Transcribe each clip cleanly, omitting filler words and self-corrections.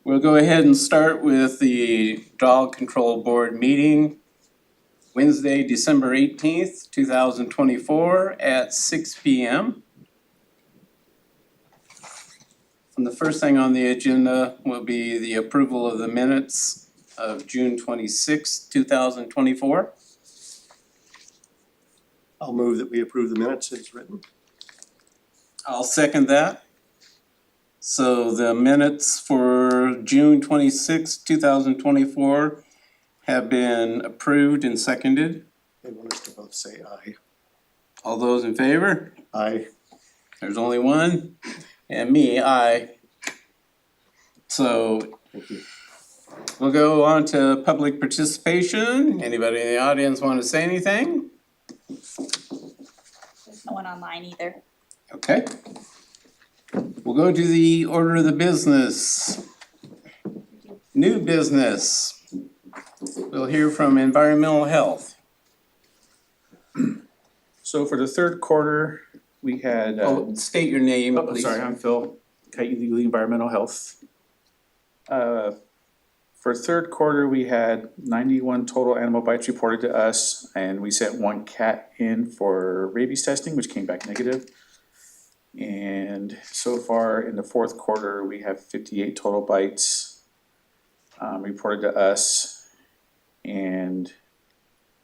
We'll go ahead and start with the Dog Control Board meeting, Wednesday, December 18th, 2024 at 6 p.m. And the first thing on the agenda will be the approval of the minutes of June 26th, 2024. I'll move that we approve the minutes as written. I'll second that. So the minutes for June 26th, 2024 have been approved and seconded. They want us to both say aye. All those in favor? Aye. There's only one, and me, aye. So Thank you. we'll go on to public participation. Anybody in the audience want to say anything? There's no one online either. Okay. We'll go to the order of the business. New business. We'll hear from environmental health. So for the third quarter, we had, State your name, oh, please. sorry, I'm Phil, Kite Legally Environmental Health. For third quarter, we had 91 total animal bites reported to us, and we sent one cat in for rabies testing, which came back negative. And so far in the fourth quarter, we have 58 total bites reported to us, and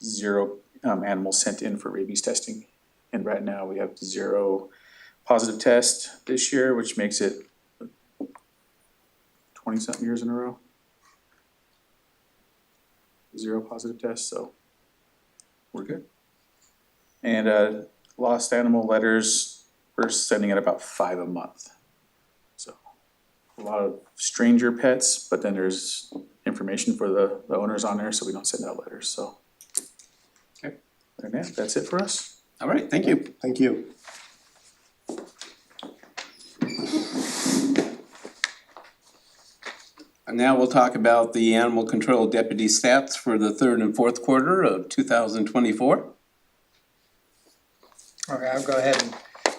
0 animals sent in for rabies testing. And right now, we have 0 positive tests this year, which makes it 20-something years in a row. 0 positive tests, so we're good. And lost animal letters, we're sending out about 5 a month. So a lot of stranger pets, but then there's information for the owners on there, so we don't send out letters, so. Okay. And yeah, that's it for us. All right, thank you. Thank you. And now we'll talk about the animal control deputy stats for the third and fourth quarter of 2024. Okay, I'll go ahead and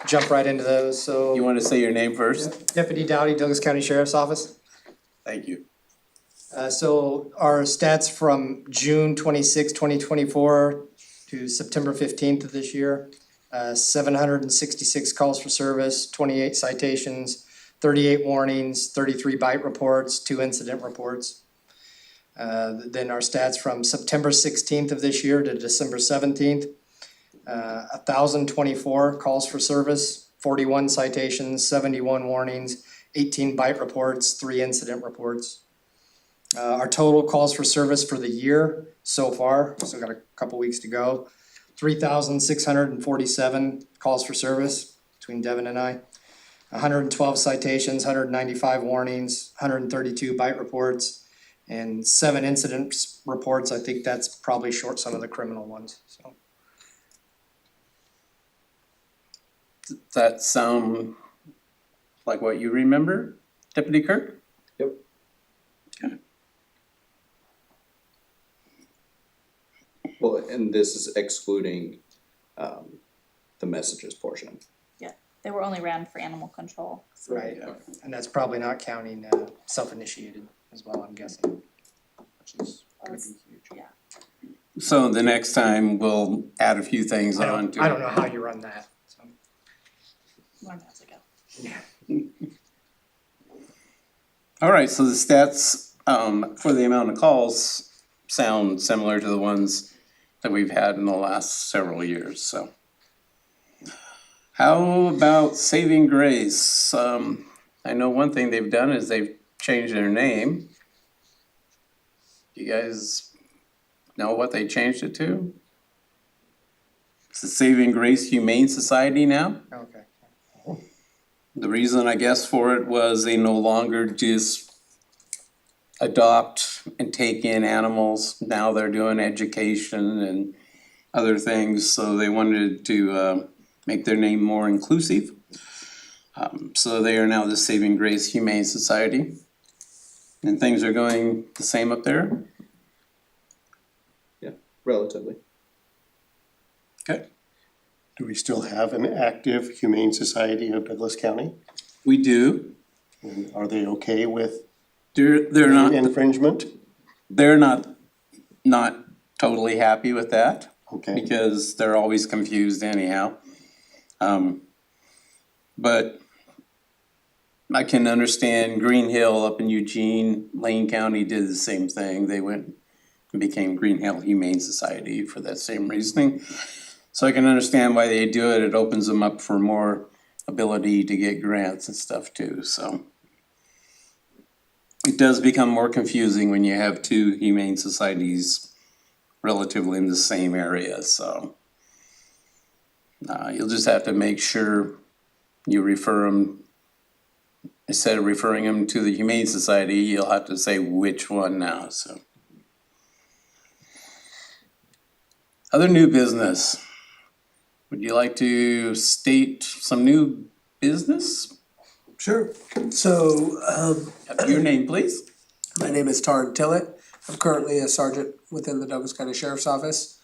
jump right into those, You so. want to say your name first? Deputy Dowdy, Douglas County Sheriff's Office. Thank you. So our stats from June 26, 2024 to September 15th of this year. 766 calls for service, 28 citations, 38 warnings, 33 bite reports, 2 incident reports. Then our stats from September 16th of this year to December 17th. 1,024 calls for service, 41 citations, 71 warnings, 18 bite reports, 3 incident reports. Our total calls for service for the year so far, still got a couple weeks to go, 3,647 calls for service between Devin and I. 112 citations, 195 warnings, 132 bite reports, and 7 incident reports. I think that's probably short some of the criminal ones, so. Does that sound like what you remember, Deputy Kirk? Yep. Okay. Well, and this is excluding the messages portion. They were only ran for animal control. so- Right, and that's probably not counting self-initiated as well, I'm guessing. Which is gonna be huge. Yeah. So the next time we'll add a few things I on to. don't know how you run that, so. Learn as I go. All right, so the stats for the amount of calls sound similar to the ones that we've had in the last several years, so. How about Saving Grace? I know one thing they've done is they've changed their name. You guys know what they changed it to? It's the Saving Grace Humane Society now. Okay. The reason, I guess, for it was they no longer just adopt and take in animals. Now they're doing education and other things, so they wanted to make their name more inclusive. So they are now the Saving Grace Humane Society. And things are going the same up there? Relatively. Okay. Do we still have an active Humane Society of Douglas County? We do. And are they okay with They're not, infringement? they're not totally happy with that. Okay, Because they're always confused anyhow. But I can understand Green Hill up in Eugene, Lane County did the same thing. They went and became Green Hill Humane Society for that same reasoning. So I can understand why they do it. It opens them up for more ability to get grants and stuff too, so. It does become more confusing when you have two humane societies relatively in the same area, so. You'll just have to make sure you refer them, instead of referring them to the Humane Society, you'll have to say which one now, so. Other new business. Would you like to state some new business? Sure. So, Your name, please. my name is Tarn Tillett. I'm currently a sergeant within the Douglas County Sheriff's Office.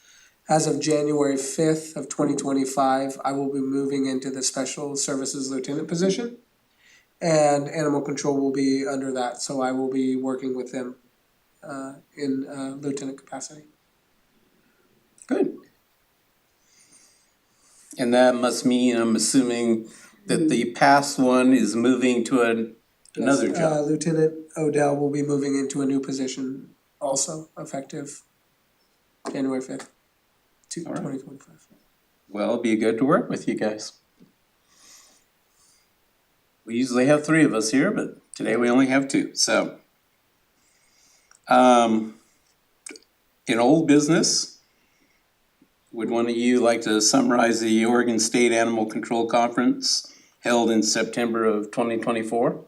As of January 5th of 2025, I will be moving into the Special Services Lieutenant position. And Animal Control will be under that, so I will be working with them in lieutenant capacity. Good. And that must mean, I'm assuming, that the past one is moving to another Yes, job. Lieutenant Odell will be moving into a new position also effective January 5th, All right. 2025. Well, it'd be good to work with you guys. We usually have three of us here, but today we only have two, so. In old business, would one of you like to summarize the Oregon State Animal Control Conference held in September of 2024?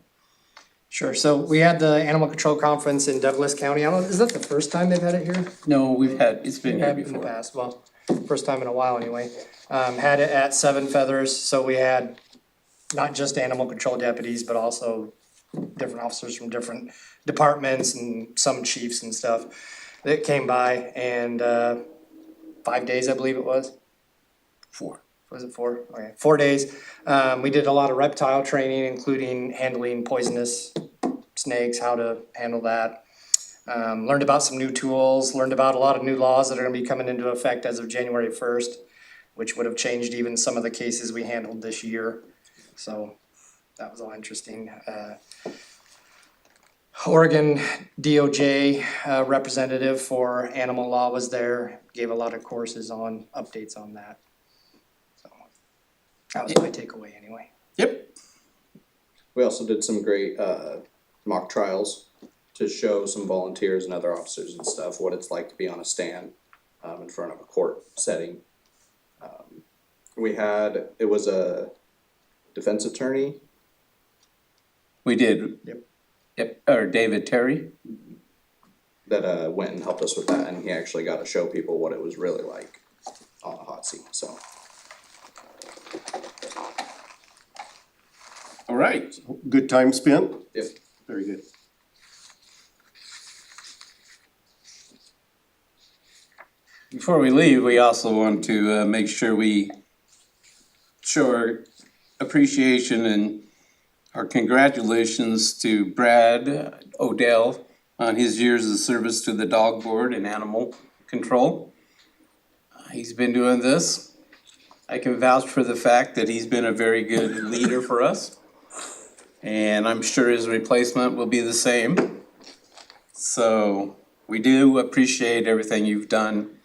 Sure, so we had the Animal Control Conference in Douglas County. I don't, is that the first time they've had it here? No, it's been here Had in the before. past, well, first time in a while anyway. Had it at Seven Feathers, so we had not just animal control deputies, but also different officers from different departments and some chiefs and stuff that came by, and 5 days, I believe it was. 4. Was it 4? Okay, 4 days. We did a lot of reptile training, including handling poisonous snakes, how to handle that. Learned about some new tools, learned about a lot of new laws that are gonna be coming into effect as of January 1st, which would have changed even some of the cases we handled this year. So that was all interesting. Oregon DOJ representative for animal law was there, gave a lot of courses on updates on that. So that was my takeaway anyway. Yep. We also did some great mock trials to show some volunteers and other officers and stuff what it's like to be on a stand in front of a court setting. It was a defense attorney. We did. Yep, or David Terry. That went and helped us with that, and he actually got to show people what it was really like on the hot seat, so. All right. good time spent? Yep. Very good. Before we leave, we also want to make sure we show our appreciation and our congratulations to Brad Odell on his years of service to the dog board and animal control. He's been doing this. I can vouch for the fact that he's been a very good leader for us. And I'm sure his replacement will be the same. So we do appreciate everything you've done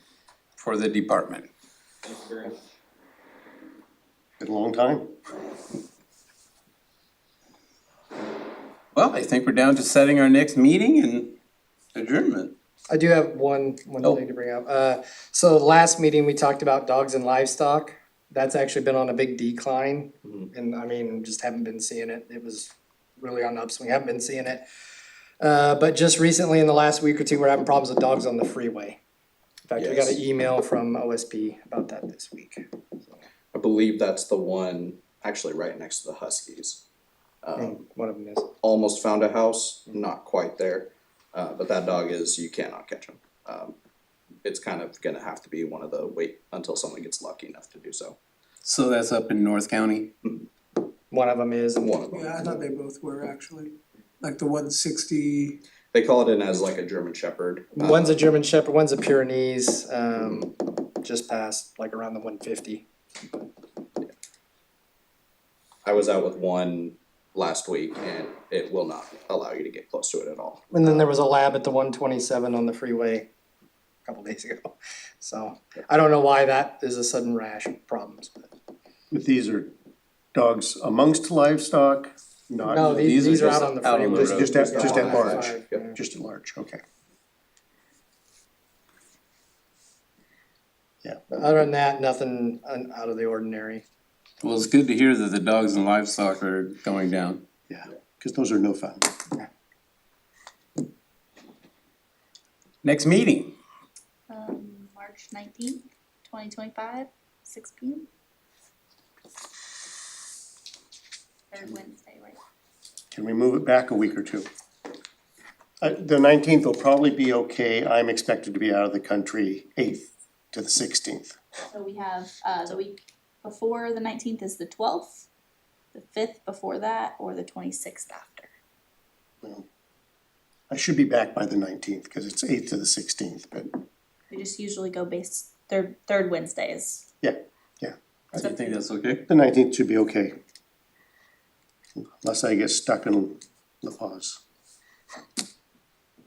for the department. Been a long time. Well, I think we're down to setting our next meeting and adjournment. I do have one Oh. thing to bring up. So last meeting, we talked about dogs and livestock. That's actually been on a big decline. And I mean, just haven't been seeing it. It was really on the upswing, haven't been seeing it. But just recently, in the last week or two, we're having problems with dogs on the freeway. In fact, we got an Yes. email from OSP about that this week. I believe that's the one actually right next to the Huskies. One of them is. Almost found a house, not quite there, but that dog you cannot catch him. It's kind of gonna have to be one of the wait until someone gets lucky enough to do so. So that's up in North County. One of them is. One of them. Yeah, I thought they both were actually. like the 160? They call it in as like a German Shepherd. One's a German Shepherd, one's a Pyrenees, just passed like around the 150. I was out with one last week and it will not allow you to get close to it at all. And then there was a lab at the 127 on the freeway a couple days ago. So I don't know why that is a sudden rash of problems, but. But these are dogs amongst livestock, not. No, these are out on the out on the freeway. road. Just at large, Yeah. just at large, okay. But other than that, nothing out of the ordinary. Well, it's good to hear that the dogs and livestock are going down. Yeah, cause those are no fun. Next meeting, March 19th, 2025, 6 p.m. Third Wednesday, right? Can we move it back a week or two? The 19th will probably be okay. I'm expected to be out of the country 8th to the 16th. So we have, the week before the 19th is the 12th, the 5th before that, or the 26th after. Well, I should be back by the 19th, cause it's 8th to the 16th, but We just usually go third Wednesdays. I think that's okay. the 19th should be okay. Unless I get stuck in La Paz.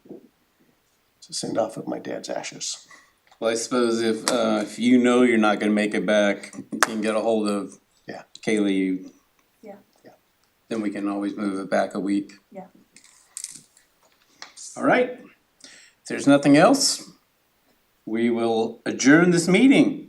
To send off with my dad's ashes. Well, I suppose if you know you're not gonna make it back, you can get a hold of Yeah. Kaylee. Yeah. Yeah. Then we can always move it back a week. Yeah. All right, if there's nothing else, we will adjourn this meeting.